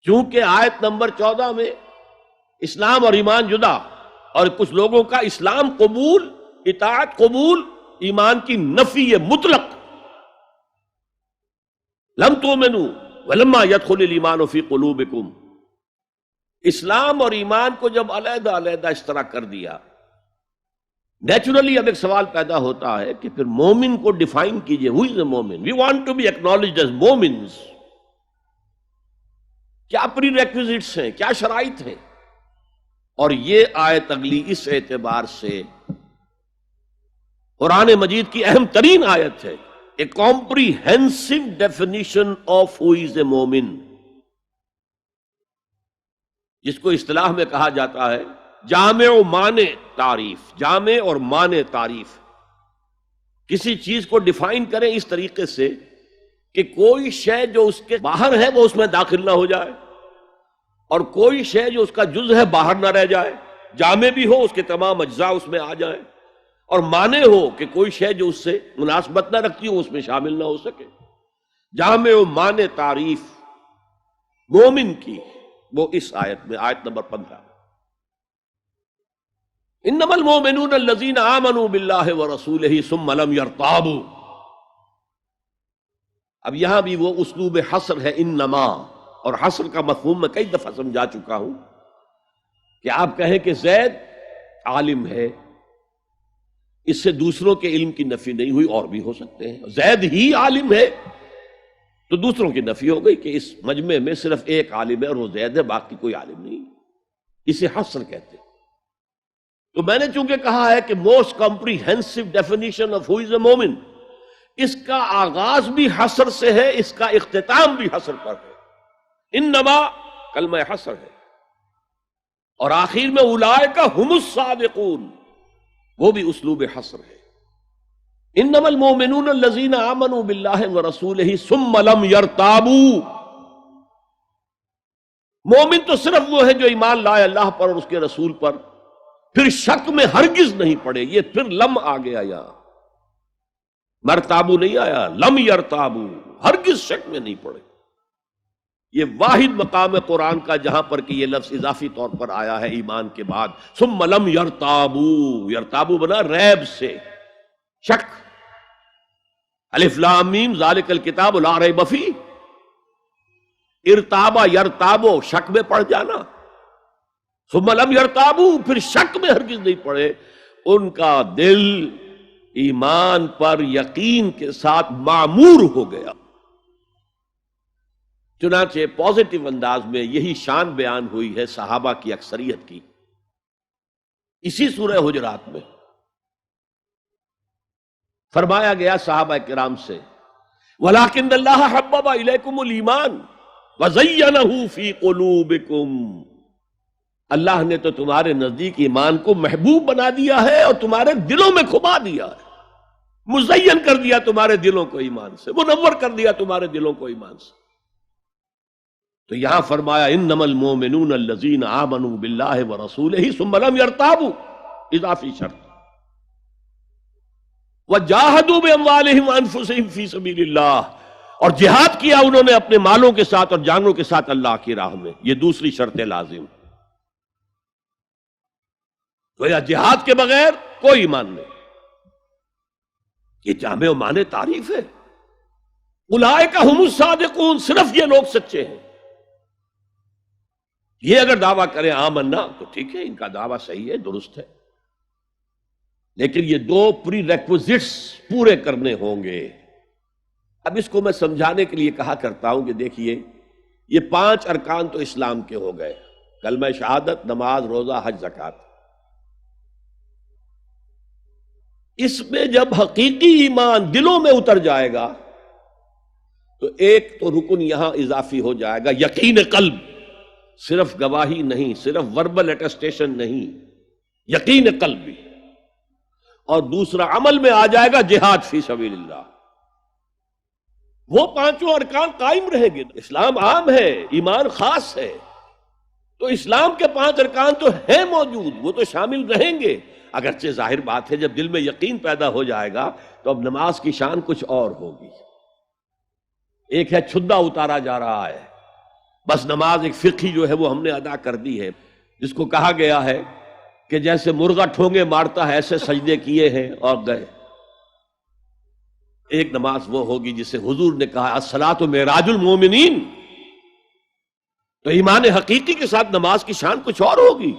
چونکہ آیت نمبر 14 میں اسلام اور ایمان جدا، اور کچھ لوگوں کا اسلام قبول، اطاعت قبول، ایمان کی نفی مطلق، لم تؤمنوا ولما يدخل الایمان فی قلوبکم، اسلام اور ایمان کو جب علیحدہ علیحدہ اس طرح کر دیا، نیچرلی اب ایک سوال پیدا ہوتا ہے کہ پھر مومن کو ڈیفائن کیجئے. ہو is a momin? We want to be acknowledged as momins. کیا پری ریکویزٹس ہیں، کیا شرائط ہیں؟ اور یہ آیت اگلی اس اعتبار سے قرآن مجید کی اہم ترین آیت ہے، a comprehensive definition of who is a مومن، جس کو اصطلاح میں کہا جاتا ہے جامع و مانع تعریف. جامع اور مانع تعریف، کسی چیز کو ڈیفائن کریں اس طریقے سے کہ کوئی شے جو اس کے باہر ہے وہ اس میں داخل نہ ہو جائے، اور کوئی شے جو اس کا جز ہے باہر نہ رہ جائے. جامع بھی ہو، اس کے تمام اجزاء اس میں آ جائیں، اور مانع ہو کہ کوئی شے جو اس سے مناسبت نہ رکھتی ہو اس میں شامل نہ ہو سکے. جامع و مانع تعریف مومن کی وہ اس آیت میں، آیت نمبر 15. انما المؤمنون الذین آمنوا باللہ ورسولہ ثم لم یرتابوا. اب یہاں بھی وہ اسلوب حصر ہے، انما، اور حصر کا مفہوم میں کئی دفعہ سمجھا چکا ہوں کہ آپ کہیں کہ زید عالم ہے، اس سے دوسروں کے علم کی نفی نہیں ہوئی، اور بھی ہو سکتے ہیں. زید ہی عالم ہے تو دوسروں کی نفی ہو گئی کہ اس مجمع میں صرف ایک عالم ہے اور وہ زید ہے، باقی کوئی عالم نہیں. اسے حصر کہتے ہیں. تو میں نے چونکہ کہا ہے کہ most comprehensive definition of who is a مومن، اس کا آغاز بھی حصر سے ہے، اس کا اختتام بھی حصر پر ہے. انما کلمہ حصر ہے، اور آخر میں اولئک ھم الصادقون، وہ بھی اسلوب حصر ہے. انما المؤمنون الذین آمنوا باللہ ورسولہ ثم لم یرتابوا. مومن تو صرف وہ ہے جو ایمان لائے اللہ پر اور اس کے رسول پر، پھر شک میں ہرگز نہیں پڑے. یہ پھر لم آ گیا، یہاں مرتابو نہیں آیا، لم یرتابو، ہرگز شک میں نہیں پڑے. یہ واحد مقام قرآن کا جہاں پر کہ یہ لفظ اضافی طور پر آیا ہے ایمان کے بعد. ثم لم یرتابو، یرتابو بنا ریب سے، شک. الف لام میم ذالک الکتاب لا ریب فیہ. ارتابا یرتابو، شک میں پڑ جانا. ثم لم یرتابو، پھر شک میں ہرگز نہیں پڑے. ان کا دل ایمان پر یقین کے ساتھ معمور ہو گیا. چنانچہ پازیٹو انداز میں یہی شان بیان ہوئی ہے صحابہ کی اکثریت کی اسی سورہ حجرات میں. فرمایا گیا صحابہ کرام سے، وَلَٰكِنَّ اللَّهَ حَبَّبَ إِلَيْكُمُ الْإِيمَانَ وَزَيَّنَهُ فِي قُلُوبِكُمْ. اللہ نے تو تمہارے نزدیک ایمان کو محبوب بنا دیا ہے اور تمہارے دلوں میں کھما دیا ہے، مزین کر دیا تمہارے دلوں کو ایمان سے، منور کر دیا تمہارے دلوں کو ایمان سے. تو یہاں فرمایا انما المؤمنون الذین آمنوا باللہ ورسولہ ثم لم یرتابوا، اضافی شرط. وجاہدوا باموالہم وانفسہم فی سبیل اللہ، اور جہاد کیا انہوں نے اپنے مالوں کے ساتھ اور جانوں کے ساتھ اللہ کی راہ میں. یہ دوسری شرط لازم. تو یا جہاد کے بغیر کوئی ایمان نہیں. یہ جامع و مانع تعریف ہے. اولئک ھم الصادقون، صرف یہ لوگ سچے ہیں. یہ اگر دعویٰ کریں آمنا تو ٹھیک ہے، ان کا دعویٰ صحیح ہے، درست ہے، لیکن یہ دو پری ریکوزٹس پورے کرنے ہوں گے. اب اس کو میں سمجھانے کے لیے کہا کرتا ہوں کہ دیکھیے یہ 5 ارکان تو اسلام کے ہو گئے، کلمہ شہادت، نماز، روزہ، حج، زکوٰۃ. اس میں جب حقیقی ایمان دلوں میں اتر جائے گا تو ایک تو رکن یہاں اضافی ہو جائے گا، یقین قلب. صرف گواہی نہیں، صرف وربل اٹیسٹیشن نہیں، یقین قلب بھی. اور دوسرا عمل میں آ جائے گا جہاد فی سبیل اللہ. وہ 5 ارکان قائم رہیں گے. اسلام عام ہے، ایمان خاص ہے، تو اسلام کے 5 ارکان تو ہیں موجود، وہ تو شامل رہیں گے. اگرچہ ظاہر بات ہے جب دل میں یقین پیدا ہو جائے گا تو اب نماز کی شان کچھ اور ہوگی. ایک ہے چھدا اتارا جا رہا ہے، بس نماز ایک فقہی جو ہے وہ ہم نے ادا کر دی ہے، جس کو کہا گیا ہے کہ جیسے مرغا ٹھونگے مارتا ہے ایسے سجدے کیے ہیں اور گئے۔ ایک نماز وہ ہوگی جسے حضور نے کہا الصلاۃ معراج المومنین، تو ایمان حقیقی کے ساتھ نماز کی شان کچھ اور ہوگی،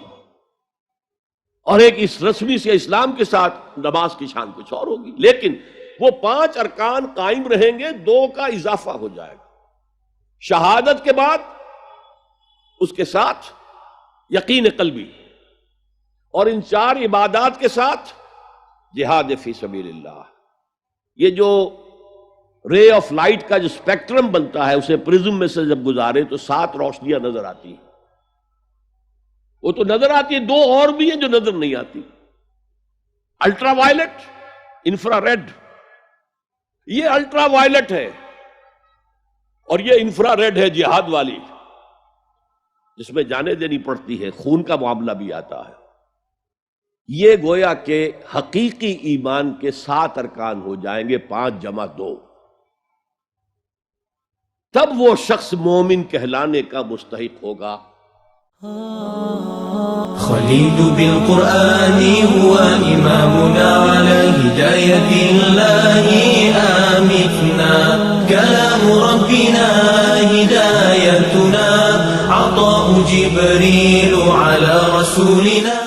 اور ایک اس رسمی سے اسلام کے ساتھ نماز کی شان کچھ اور ہوگی۔ لیکن وہ 5 ارکان قائم رہیں گے، 2 کا اضافہ ہو جائے گا، شہادت کے بعد اس کے ساتھ یقین قلبی، اور ان 4 عبادات کے ساتھ جہاد فی سبیل اللہ۔ یہ جو رے آف لائٹ کا جو اسپیکٹرم بنتا ہے، اسے پرزم میں سے جب گزارے تو 7 روشنیاں نظر آتی ہیں۔ وہ تو نظر آتی ہے، 2 اور بھی ہیں جو نظر نہیں آتی، الٹرا وائلٹ، انفرا ریڈ۔ یہ الٹرا وائلٹ ہے اور یہ انفرا ریڈ ہے جہاد والی، جس میں جانیں دینی پڑتی ہے، خون کا معاملہ بھی آتا ہے۔ یہ گویا کہ حقیقی ایمان کے 7 ارکان ہو جائیں گے، 5 جمع 2، تب وہ شخص مومن کہلانے کا مستحق ہوگا۔ خليل بالقرآن هو إمامنا على هداية الله آمتنا، كلام ربنا هدايتنا، عطاء جبريل على رسولنا۔